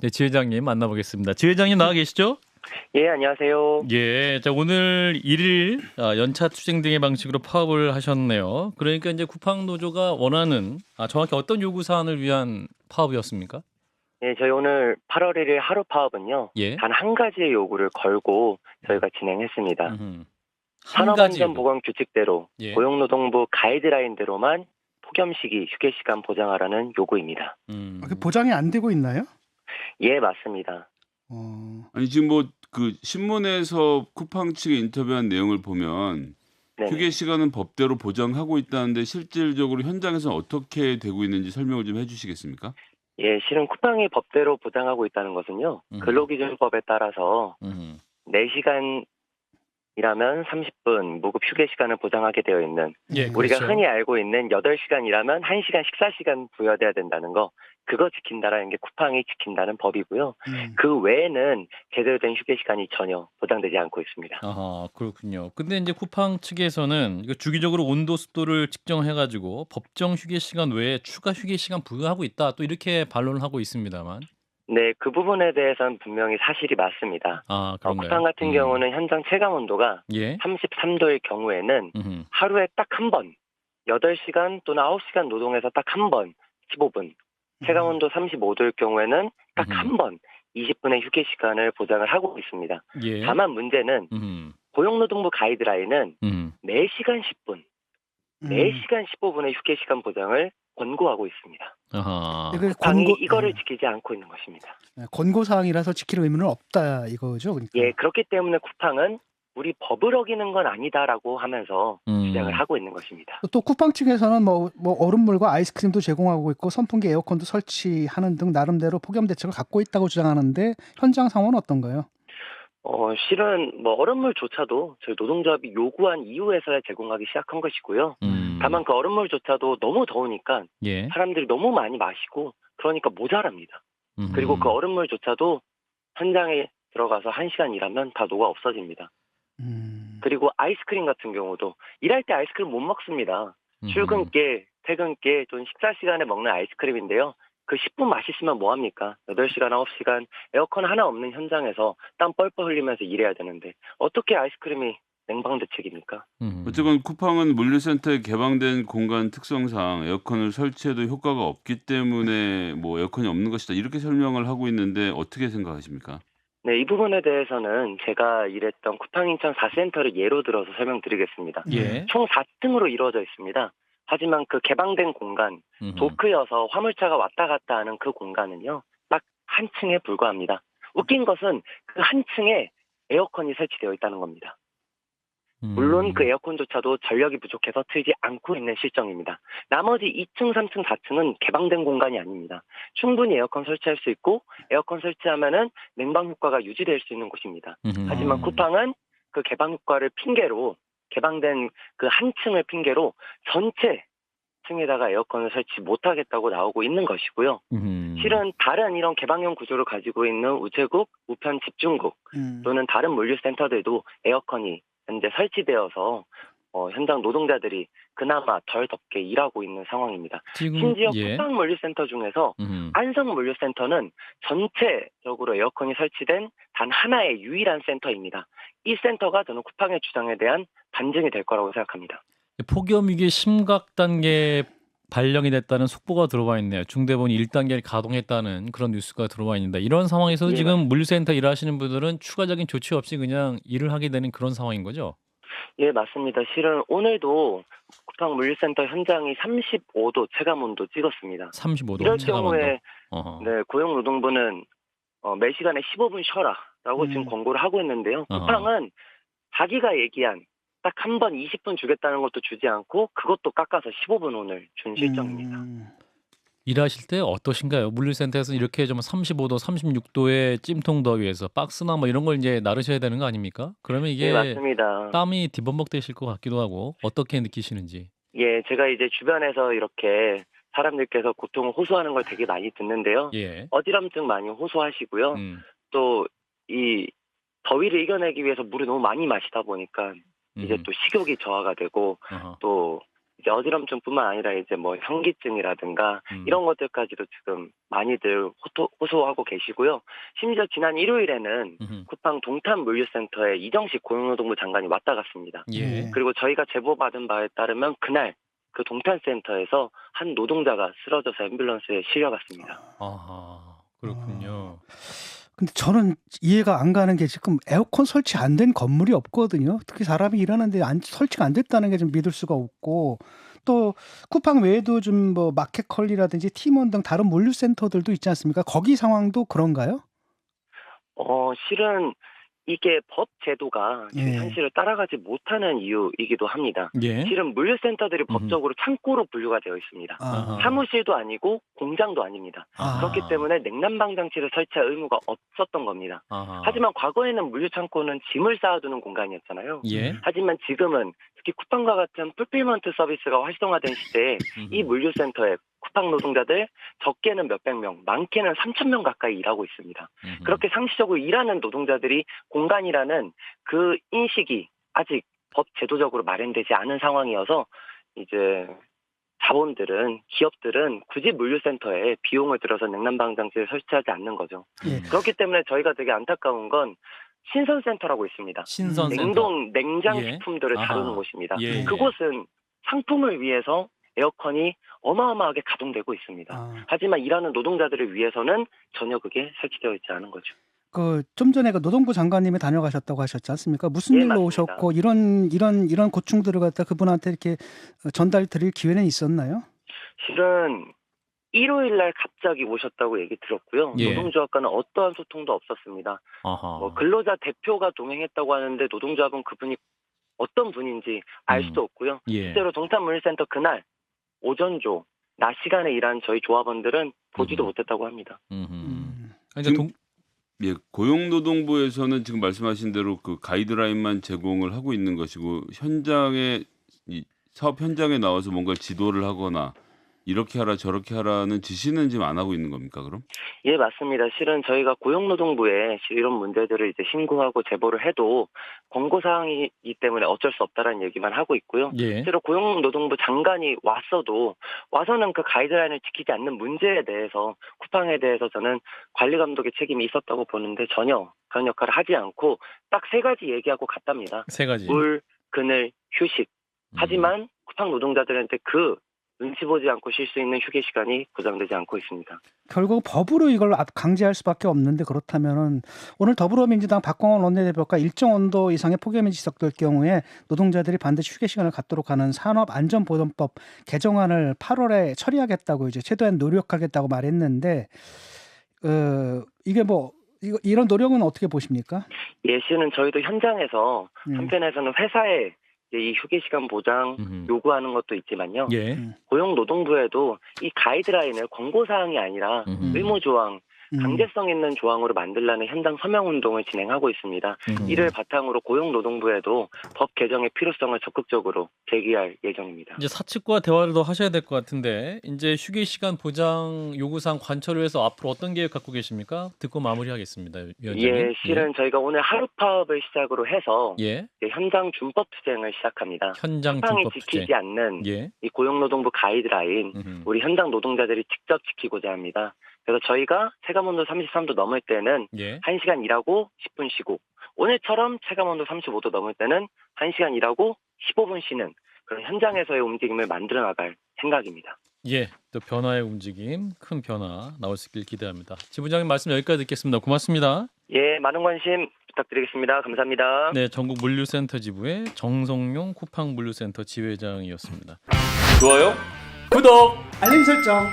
네, 지회장님 만나보겠습니다. 지회장님 나와 계시죠? 예, 안녕하세요. 예, 자 오늘 1일 연차 투쟁 등의 방식으로 파업을 하셨네요. 그러니까 이제 쿠팡노조가 원하는 정확히 어떤 요구 사안을 위한 파업이었습니까? 예, 저희 오늘 8월 1일 하루 파업은요, 예. 단 한 가지의 요구를 걸고 저희가 진행했습니다. 음흠. 한 가지 요구. 산업안전보건 규칙대로 예. 고용노동부 가이드라인대로만 폭염시기 휴게 시간 보장하라는 요구입니다. 그 보장이 안 되고 있나요? 예, 맞습니다. 아니 지금 뭐 그 신문에서 쿠팡 측의 인터뷰한 내용을 보면 네네. 휴게 시간은 법대로 보장하고 있다는데 실질적으로 현장에서는 어떻게 되고 있는지 설명을 좀 해주시겠습니까? 예, 실은 쿠팡이 법대로 보장하고 있다는 것은요, 근로기준법에 따라서 음흠. 4시간 일하면 30분 무급 휴게 시간을 보장하게 되어 있는, 예, 우리가 그렇죠. 흔히 알고 있는 8시간 일하면 1시간 식사 시간 부여돼야 된다는 거, 그거 지킨다라는 게 쿠팡이 지킨다는 법이고요. 그 외에는 제대로 된 휴게 시간이 전혀 보장되지 않고 있습니다. 아하, 그렇군요. 근데 이제 쿠팡 측에서는 이거 주기적으로 온도 습도를 측정해가지고 법정 휴게 시간 외에 추가 휴게 시간 부여하고 있다. 또 이렇게 반론을 하고 있습니다만. 네, 그 부분에 대해서는 분명히 사실이 맞습니다. 그런가요? 쿠팡 같은 경우는 현장 체감 온도가 예. 33도일 경우에는 음흠. 하루에 딱 한 번, 8시간 또는 9시간 노동해서 딱 한 번, 15분, 체감 온도 35도일 경우에는 딱 한 번, 20분의 휴게 시간을 보장을 하고 있습니다. 예. 다만 문제는 고용노동부 가이드라인은 4시간 10분, 4시간 15분의 휴게 시간 보장을 권고하고 있습니다. 아하. 그 쿠팡이 이거를 지키지 않고 있는 것입니다. 권고 사항이라서 지킬 의무는 없다 이거죠. 그러니까. 예, 그렇기 때문에 쿠팡은 우리 법을 어기는 건 아니다라고 하면서 주장을 하고 있는 것입니다. 또 쿠팡 측에서는 뭐 얼음물과 아이스크림도 제공하고 있고 선풍기, 에어컨도 설치하는 등 나름대로 폭염 대책을 갖고 있다고 주장하는데 현장 상황은 어떤가요? 실은 뭐 얼음물조차도 저희 노동조합이 요구한 이후에서야 제공하기 시작한 것이고요. 다만 그 얼음물조차도 너무 더우니까 예. 사람들이 너무 많이 마시고 그러니까 모자랍니다. 그리고 그 얼음물조차도 현장에 들어가서 1시간 일하면 다 녹아 없어집니다. 그리고 아이스크림 같은 경우도 일할 때 아이스크림 못 먹습니다. 출근길, 퇴근길 또는 식사 시간에 먹는 아이스크림인데요. 그 10분 마시시면 뭐합니까? 8시간, 9시간 에어컨 하나 없는 현장에서 땀 뻘뻘 흘리면서 일해야 되는데 어떻게 아이스크림이 냉방 대책입니까? 어쨌건 쿠팡은 물류센터에 개방된 공간 특성상 에어컨을 설치해도 효과가 없기 때문에 뭐 에어컨이 없는 것이다 이렇게 설명을 하고 있는데 어떻게 생각하십니까? 네, 이 부분에 대해서는 제가 일했던 쿠팡 인천 4센터를 예로 들어서 설명드리겠습니다. 예. 총 4층으로 이루어져 있습니다. 하지만 그 개방된 공간, 도크여서 화물차가 왔다 갔다 하는 그 공간은요, 딱 한 층에 불과합니다. 웃긴 것은 그 한 층에 에어컨이 설치되어 있다는 겁니다. 물론 그 에어컨조차도 전력이 부족해서 틀지 않고 있는 실정입니다. 나머지 2층, 3층, 4층은 개방된 공간이 아닙니다. 충분히 에어컨 설치할 수 있고 에어컨 설치하면은 냉방 효과가 유지될 수 있는 곳입니다. 하지만 쿠팡은 그 개방 효과를 핑계로 개방된 그 한 층을 핑계로 전체 층에다가 에어컨을 설치 못하겠다고 나오고 있는 것이고요. 실은 다른 이런 개방형 구조를 가지고 있는 우체국, 우편 집중국 또는 다른 물류센터들도 에어컨이 현재 설치되어서 현장 노동자들이 그나마 덜 덥게 일하고 있는 상황입니다. 심지어 쿠팡 물류센터 중에서 안성 물류센터는 전체적으로 에어컨이 설치된 단 하나의 유일한 센터입니다. 이 센터가 저는 쿠팡의 주장에 대한 반증이 될 거라고 생각합니다. 폭염 위기 심각 단계 발령이 됐다는 속보가 들어와 있네요. 중대본 1단계를 가동했다는 그런 뉴스가 들어와 있는데 이런 상황에서 예, 지금 맞습니다. 물류센터 일하시는 분들은 추가적인 조치 없이 그냥 일을 하게 되는 그런 상황인 거죠? 예, 맞습니다. 실은 오늘도 쿠팡 물류센터 현장이 35도 체감온도 찍었습니다. 35도 이럴 체감온도. 경우에 네, 고용노동부는 매 시간에 15분 쉬어라라고 지금 권고를 하고 있는데요. 쿠팡은 자기가 얘기한 딱 한 번 20분 주겠다는 것도 주지 않고 그것도 깎아서 15분 오늘 준 실정입니다. 일하실 때 어떠신가요? 물류센터에서 이렇게 좀 35도, 36도의 찜통 더위에서 박스나 뭐 이런 걸 이제 나르셔야 되는 거 아닙니까? 그러면 네, 이게 맞습니다. 땀이 뒤범벅 되실 것 같기도 하고 어떻게 느끼시는지. 예, 제가 이제 주변에서 이렇게 사람들께서 고통을 호소하는 걸 되게 많이 듣는데요. 예. 어지럼증 많이 호소하시고요. 또 이 더위를 이겨내기 위해서 물을 너무 많이 마시다 보니까 이제 또 식욕이 저하가 되고 또 이제 어지럼증뿐만 아니라 이제 뭐 현기증이라든가 이런 것들까지도 지금 많이들 호소하고 계시고요. 심지어 지난 일요일에는 쿠팡 동탄 물류센터에 이정식 고용노동부 장관이 왔다 갔습니다. 예. 그리고 저희가 제보받은 바에 따르면 그날 그 동탄센터에서 한 노동자가 쓰러져서 앰뷸런스에 실려갔습니다. 아하, 그렇군요. 근데 저는 이해가 안 가는 게 지금 에어컨 설치 안 된 건물이 없거든요. 특히 사람이 일하는데 설치가 안 됐다는 게 좀 믿을 수가 없고 또 쿠팡 외에도 좀 뭐 마켓컬리라든지 팀원 등 다른 물류센터들도 있지 않습니까? 거기 상황도 그런가요? 실은 이게 법 제도가 지금 예. 현실을 따라가지 못하는 이유이기도 합니다. 예. 실은 물류센터들이 법적으로 창고로 분류가 되어 있습니다. 아. 사무실도 아니고 공장도 아닙니다. 아. 그렇기 때문에 냉난방 장치를 설치할 의무가 없었던 겁니다. 아하. 하지만 과거에는 물류창고는 짐을 쌓아두는 공간이었잖아요. 예. 하지만 지금은 특히 쿠팡과 같은 풀필먼트 서비스가 활성화된 시대에 이 물류센터에 쿠팡 노동자들 적게는 몇백 명, 많게는 3,000명 가까이 일하고 있습니다. 그렇게 상시적으로 일하는 노동자들이 공간이라는 그 인식이 아직 법 제도적으로 마련되지 않은 상황이어서 이제 자본들은 기업들은 굳이 물류센터에 비용을 들여서 냉난방 장치를 설치하지 않는 거죠. 예. 그렇기 때문에 저희가 되게 안타까운 건 신선센터라고 있습니다. 신선센터. 냉장 예. 식품들을 아하. 다루는 곳입니다. 예. 그곳은 상품을 위해서 에어컨이 어마어마하게 가동되고 있습니다. 아. 하지만 일하는 노동자들을 위해서는 전혀 그게 설치되어 있지 않은 거죠. 좀 전에 그 노동부 장관님이 다녀가셨다고 하셨지 않습니까? 무슨 예, 일로 맞습니다. 오셨고 이런 고충들을 갖다 그분한테 이렇게 전달 드릴 기회는 있었나요? 실은 일요일 날 갑자기 오셨다고 얘기 들었고요. 예. 노동조합과는 어떠한 소통도 없었습니다. 아하. 뭐 근로자 대표가 동행했다고 하는데 노동조합은 그분이 어떤 분인지 알 수도 없고요. 예. 실제로 동탄물류센터 그날 오전조 낮 시간에 일한 저희 조합원들은 보지도 못했다고 합니다. 그러니까 지금 예, 고용노동부에서는 지금 말씀하신 대로 그 가이드라인만 제공을 하고 있는 것이고 현장에 이 사업 현장에 나와서 뭔가 지도를 하거나 이렇게 하라 저렇게 하라는 지시는 지금 안 하고 있는 겁니까, 그럼? 예, 맞습니다. 실은 저희가 고용노동부에 이런 문제들을 이제 신고하고 제보를 해도 권고사항이기 때문에 어쩔 수 없다라는 얘기만 하고 있고요. 예. 실제로 고용노동부 장관이 와서는 그 가이드라인을 지키지 않는 문제에 대해서 쿠팡에 대해서 저는 관리 감독의 책임이 있었다고 보는데 전혀 그런 역할을 하지 않고 딱 세 가지 얘기하고 갔답니다. 세 가지. 물, 그늘, 휴식. 하지만 쿠팡 노동자들한테 그 눈치 보지 않고 쉴 수 있는 휴게 시간이 보장되지 않고 있습니다. 결국 법으로 이걸 강제할 수밖에 없는데 그렇다면은 오늘 더불어민주당 박광원 원내대표가 일정 온도 이상의 폭염이 지속될 경우에 노동자들이 반드시 휴게 시간을 갖도록 하는 산업안전보건법 개정안을 8월에 처리하겠다고 이제 최대한 노력하겠다고 말했는데 이게 이런 노력은 어떻게 보십니까? 예, 실은 저희도 현장에서 한편에서는 회사에 이 휴게 시간 보장 요구하는 것도 있지만요. 예. 고용노동부에도 이 가이드라인을 권고사항이 아니라 의무조항, 강제성 있는 조항으로 만들라는 현장 서명운동을 진행하고 있습니다. 이를 바탕으로 고용노동부에도 법 개정의 필요성을 적극적으로 제기할 예정입니다. 이제 사측과 대화를 더 하셔야 될 것 같은데 이제 휴게 시간 보장 요구사항 관철을 위해서 앞으로 어떤 계획 갖고 계십니까? 듣고 마무리하겠습니다, 위원장님. 예, 실은 저희가 오늘 하루 파업을 시작으로 해서 예. 현장 준법 투쟁을 시작합니다. 현장 쿠팡이 준법 지키지 투쟁. 않는 예. 이 고용노동부 가이드라인 우리 현장 노동자들이 직접 지키고자 합니다. 그래서 저희가 체감온도 33도 넘을 때는 예. 1시간 일하고 10분 쉬고 오늘처럼 체감온도 35도 넘을 때는 1시간 일하고 15분 쉬는 그런 현장에서의 움직임을 만들어 나갈 생각입니다. 예. 또 변화의 움직임, 큰 변화 나올 수 있길 기대합니다. 지부장님 말씀 여기까지 듣겠습니다. 고맙습니다. 예, 많은 관심 부탁드리겠습니다. 감사합니다. 네, 전국 물류센터 지부의 정성용 쿠팡 물류센터 지회장이었습니다. 좋아요, 구독. 알림 설정.